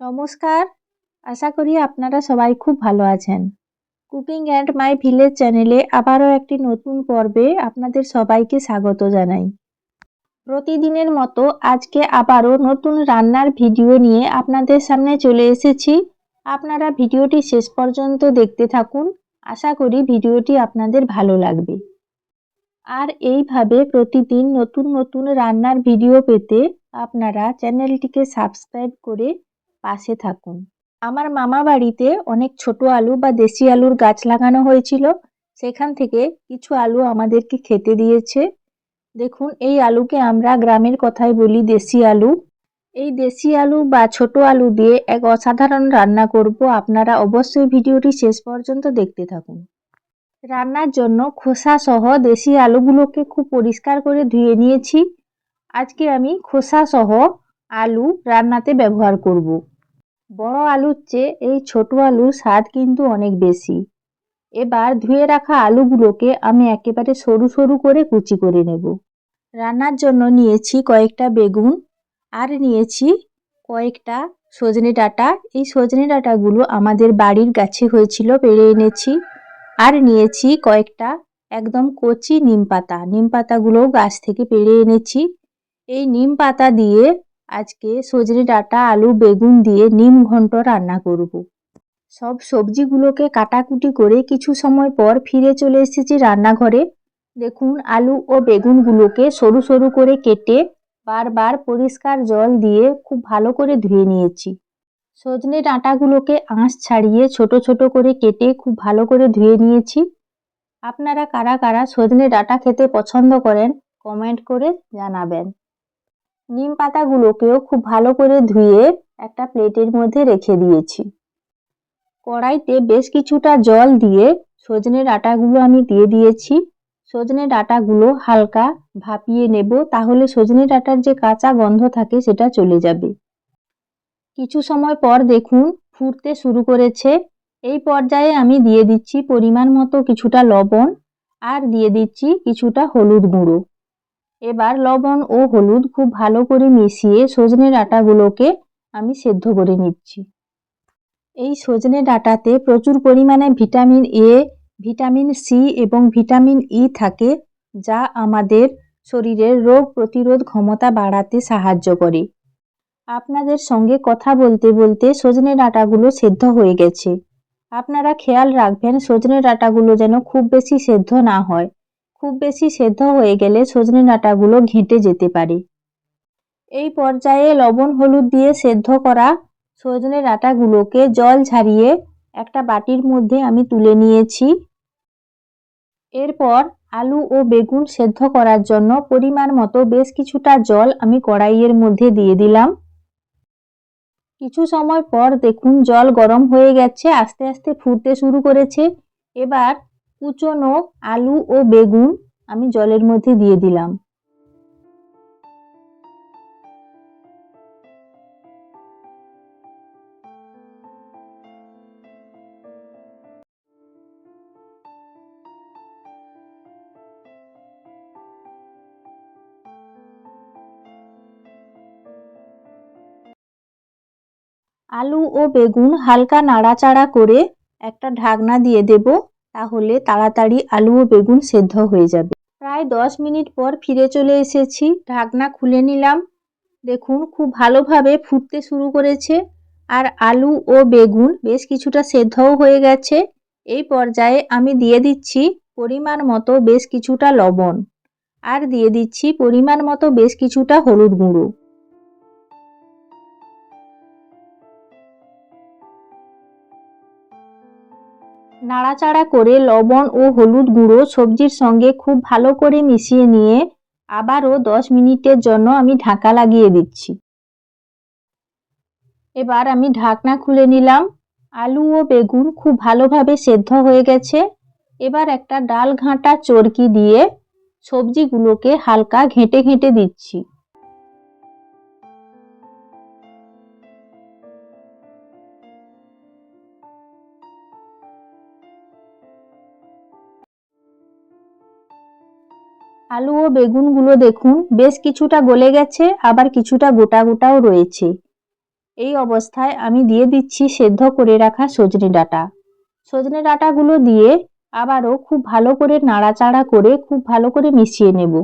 নমস্কার। আশা করি আপনারা সবাই খুব ভালো আছেন। কুকিং অ্যান্ড মাই ভিলেজ চ্যানেলে আবারও একটি নতুন পর্বে আপনাদের সবাইকে স্বাগত জানাই। প্রতিদিনের মতো আজকে আবারও নতুন রান্নার ভিডিও নিয়ে আপনাদের সামনে চলে এসেছি। আপনারা ভিডিওটি শেষ পর্যন্ত দেখতে থাকুন। আশা করি ভিডিওটি আপনাদের ভালো লাগবে। আর এইভাবে প্রতিদিন নতুন নতুন রান্নার ভিডিও পেতে আপনারা চ্যানেলটিকে সাবস্ক্রাইব করে পাশে থাকুন। আমার মামা বাড়িতে অনেক ছোট আলু বা দেশি আলুর গাছ লাগানো হয়েছিল। সেখান থেকে কিছু আলু আমাদেরকে খেতে দিয়েছে। দেখুন, এই আলুকে আমরা গ্রামের কথায় বলি দেশি আলু। এই দেশি আলু বা ছোট আলু দিয়ে এক অসাধারণ রান্না করব। আপনারা অবশ্যই ভিডিওটি শেষ পর্যন্ত দেখতে থাকুন। রান্নার জন্য খোসা সহ দেশি আলুগুলোকে খুব পরিষ্কার করে ধুয়ে নিয়েছি। আজকে আমি খোসা সহ আলু রান্নাতে ব্যবহার করব। বড় আলুর চেয়ে এই ছোট আলুর স্বাদ কিন্তু অনেক বেশি। এবার ধুয়ে রাখা আলুগুলোকে আমি একেবারে সরু সরু করে কুচি করে নেব। রান্নার জন্য নিয়েছি কয়েকটা বেগুন আর নিয়েছি কয়েকটা সজনে ডাঁটা। এই সজনে ডাঁটাগুলো আমাদের বাড়ির গাছে হয়েছিল, পেড়ে এনেছি। আর নিয়েছি কয়েকটা একদম কচি নিম পাতা। নিম পাতাগুলোও গাছ থেকে পেড়ে এনেছি। এই নিম পাতা দিয়ে আজকে সজনে ডাঁটা, আলু, বেগুন দিয়ে নিম ঘন্ট রান্না করব। সব সবজিগুলোকে কাটাকুটি করে কিছু সময় পর ফিরে চলে এসেছি রান্নাঘরে। দেখুন, আলু ও বেগুনগুলোকে সরু সরু করে কেটে বারবার পরিষ্কার জল দিয়ে খুব ভালো করে ধুয়ে নিয়েছি। সজনে ডাঁটাগুলোকে আঁশ ছাড়িয়ে ছোট ছোট করে কেটে খুব ভালো করে ধুয়ে নিয়েছি। আপনারা কারা কারা সজনে ডাঁটা খেতে পছন্দ করেন কমেন্ট করে জানাবেন। নিম পাতাগুলোকেও খুব ভালো করে ধুয়ে একটা প্লেটের মধ্যে রেখে দিয়েছি। কড়াইতে বেশ কিছুটা জল দিয়ে সজনে ডাঁটাগুলো আমি দিয়ে দিয়েছি। সজনে ডাঁটাগুলো হালকা ভাপিয়ে নেব, তাহলে সজনে ডাঁটার যে কাঁচা গন্ধ থাকে সেটা চলে যাবে। কিছু সময় পর দেখুন ফুটতে শুরু করেছে। এই পর্যায়ে আমি দিয়ে দিচ্ছি পরিমাণ মতো কিছুটা লবণ আর দিয়ে দিচ্ছি কিছুটা হলুদ গুঁড়ো। এবার লবণ ও হলুদ খুব ভালো করে মিশিয়ে সজনে ডাঁটাগুলোকে আমি সেদ্ধ করে নিচ্ছি। এই সজনে ডাঁটাতে প্রচুর পরিমাণে ভিটামিন এ, ভিটামিন সি এবং ভিটামিন ই থাকে, যা আমাদের শরীরের রোগ প্রতিরোধ ক্ষমতা বাড়াতে সাহায্য করে। আপনাদের সঙ্গে কথা বলতে বলতে সজনে ডাঁটাগুলো সেদ্ধ হয়ে গেছে। আপনারা খেয়াল রাখবেন সজনে ডাঁটাগুলো যেন খুব বেশি সেদ্ধ না হয়। খুব বেশি সেদ্ধ হয়ে গেলে সজনে ডাঁটাগুলো ঘেঁটে যেতে পারে। এই পর্যায়ে লবণ হলুদ দিয়ে সেদ্ধ করা সজনে ডাঁটাগুলোকে জল ঝরিয়ে একটা বাটির মধ্যে আমি তুলে নিয়েছি। এরপর আলু ও বেগুন সেদ্ধ করার জন্য পরিমাণ মতো বেশ কিছুটা জল আমি কড়াইয়ের মধ্যে দিয়ে দিলাম। কিছু সময় পর দেখুন জল গরম হয়ে গেছে, আস্তে আস্তে ফুটতে শুরু করেছে। এবার কুচনো আলু ও বেগুন আমি জলের মধ্যে দিয়ে দিলাম। আলু ও বেগুন হালকা নাড়াচাড়া করে একটা ঢাকনা দিয়ে দেব, তাহলে তাড়াতাড়ি আলু ও বেগুন সেদ্ধ হয়ে যাবে। প্রায় 10 মিনিট পর ফিরে চলে এসেছি। ঢাকনা খুলে নিলাম। দেখুন খুব ভালোভাবে ফুটতে শুরু করেছে আর আলু ও বেগুন বেশ কিছুটা সেদ্ধও হয়ে গেছে। এই পর্যায়ে আমি দিয়ে দিচ্ছি পরিমাণ মতো বেশ কিছুটা লবণ আর দিয়ে দিচ্ছি পরিমাণ মতো বেশ কিছুটা হলুদ গুঁড়ো। নাড়াচাড়া করে লবণ ও হলুদ গুঁড়ো সবজির সঙ্গে খুব ভালো করে মিশিয়ে নিয়ে আবারও 10 মিনিটের জন্য আমি ঢাকা লাগিয়ে দিচ্ছি। এবার আমি ঢাকনা খুলে নিলাম। আলু ও বেগুন খুব ভালোভাবে সেদ্ধ হয়ে গেছে। এবার একটা ডাল ঘাঁটা চরকি দিয়ে সবজিগুলোকে হালকা ঘেঁটে ঘেঁটে দিচ্ছি। আলু ও বেগুনগুলো দেখুন বেশ কিছুটা গলে গেছে, আবার কিছুটা গোটা গোটাও রয়েছে। এই অবস্থায় আমি দিয়ে দিচ্ছি সেদ্ধ করে রাখা সজনে ডাঁটা। সজনে ডাঁটাগুলো দিয়ে আবারও খুব ভালো করে নাড়াচাড়া করে খুব ভালো করে মিশিয়ে নেব।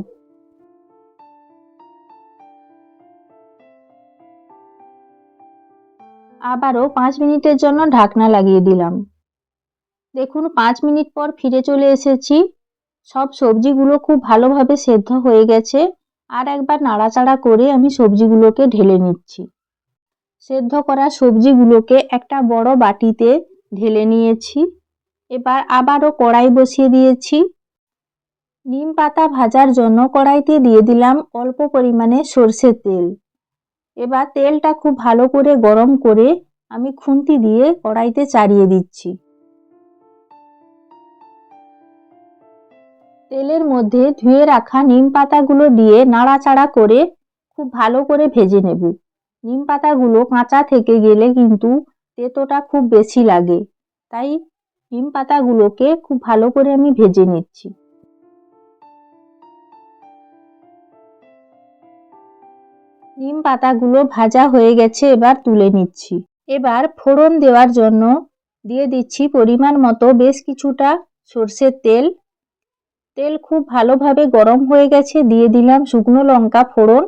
আবারও 5 মিনিটের জন্য ঢাকনা লাগিয়ে দিলাম। দেখুন 5 মিনিট পর ফিরে চলে এসেছি। সব সবজিগুলো খুব ভালোভাবে সেদ্ধ হয়ে গেছে। আর একবার নাড়াচাড়া করে আমি সবজিগুলোকে ঢেলে নিচ্ছি। সেদ্ধ করা সবজিগুলোকে একটা বড় বাটিতে ঢেলে নিয়েছি। এবার আবারও কড়াই বসিয়ে দিয়েছি। নিম পাতা ভাজার জন্য কড়াইতে দিয়ে দিলাম অল্প পরিমাণে সরষের তেল। এবার তেলটা খুব ভালো করে গরম করে আমি খুন্তি দিয়ে কড়াইতে চাড়িয়ে দিচ্ছি। তেলের মধ্যে ধুয়ে রাখা নিম পাতাগুলো দিয়ে নাড়াচাড়া করে খুব ভালো করে ভেজে নেব। নিম পাতাগুলো কাঁচা থেকে গেলে কিন্তু তেতোটা খুব বেশি লাগে, তাই নিম পাতাগুলোকে খুব ভালো করে আমি ভেজে নিচ্ছি। নিম পাতাগুলো ভাজা হয়ে গেছে, এবার তুলে নিচ্ছি। এবার ফোড়ন দেওয়ার জন্য দিয়ে দিচ্ছি পরিমাণ মতো বেশ কিছুটা সরষের তেল। তেল খুব ভালোভাবে গরম হয়ে গেছে, দিয়ে দিলাম শুকনো লঙ্কা ফোড়ন।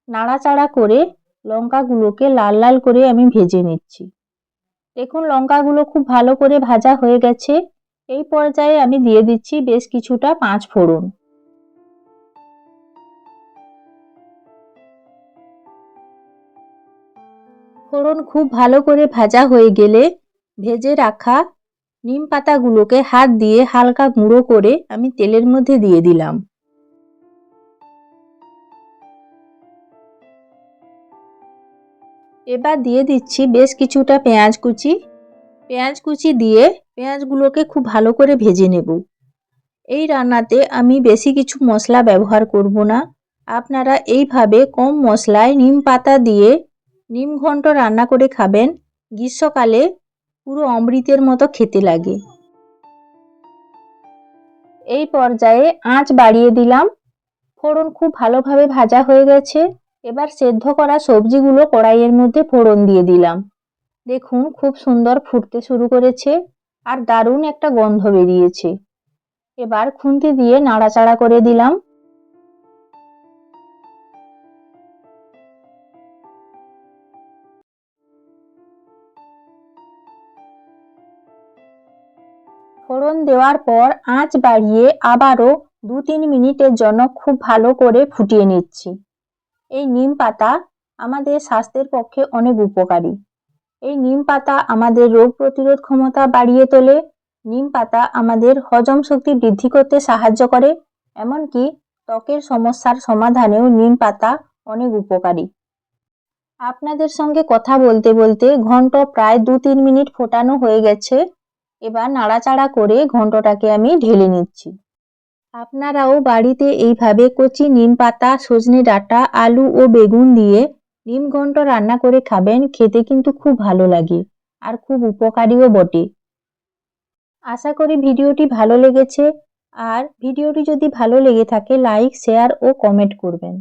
নাড়াচাড়া করে লঙ্কাগুলোকে লাল লাল করে আমি ভেজে নিচ্ছি। দেখুন লঙ্কাগুলো খুব ভালো করে ভাজা হয়ে গেছে। এই পর্যায়ে আমি দিয়ে দিচ্ছি বেশ কিছুটা 5 ফোড়ন। ফোড়ন খুব ভালো করে ভাজা হয়ে গেলে ভেজে রাখা নিম পাতাগুলোকে হাত দিয়ে হালকা গুঁড়ো করে আমি তেলের মধ্যে দিয়ে দিলাম। এবার দিয়ে দিচ্ছি বেশ কিছুটা পেঁয়াজ কুচি। পেঁয়াজ কুচি দিয়ে পেঁয়াজগুলোকে খুব ভালো করে ভেজে নেব। এই রান্নাতে আমি বেশি কিছু মশলা ব্যবহার করব না। আপনারা এইভাবে কম মশলায় নিম পাতা দিয়ে নিম ঘন্ট রান্না করে খাবেন। গ্রীষ্মকালে পুরো অমৃতের মতো খেতে লাগে। এই পর্যায়ে আঁচ বাড়িয়ে দিলাম। ফোড়ন খুব ভালোভাবে ভাজা হয়ে গেছে। এবার সেদ্ধ করা সবজিগুলো কড়াইয়ের মধ্যে ফোড়ন দিয়ে দিলাম। দেখুন খুব সুন্দর ফুটতে শুরু করেছে আর দারুণ একটা গন্ধ বেরিয়েছে। এবার খুন্তি দিয়ে নাড়াচাড়া করে দিলাম। ফোড়ন দেওয়ার পর আঁচ বাড়িয়ে আবারও 2-3 মিনিটের জন্য খুব ভালো করে ফুটিয়ে নিচ্ছি। এই নিম পাতা আমাদের স্বাস্থ্যের পক্ষে অনেক উপকারী। এই নিম পাতা আমাদের রোগ প্রতিরোধ ক্ষমতা বাড়িয়ে তোলে। নিম পাতা আমাদের হজম শক্তি বৃদ্ধি করতে সাহায্য করে। এমনকি ত্বকের সমস্যার সমাধানেও নিম পাতা অনেক উপকারী। আপনাদের সঙ্গে কথা বলতে বলতে ঘন্ট প্রায় 2-3 মিনিট ফোটানো হয়ে গেছে। এবার নাড়াচাড়া করে ঘন্টটাকে আমি ঢেলে নিচ্ছি। আপনারাও বাড়িতে এইভাবে কচি নিম পাতা, সজনে ডাঁটা, আলু ও বেগুন দিয়ে নিম ঘন্ট রান্না করে খাবেন। খেতে কিন্তু খুব ভালো লাগে আর খুব উপকারীও বটে। আশা করি ভিডিওটি ভালো লেগেছে। আর ভিডিওটি যদি ভালো লেগে থাকে লাইক, শেয়ার ও কমেন্ট করবেন।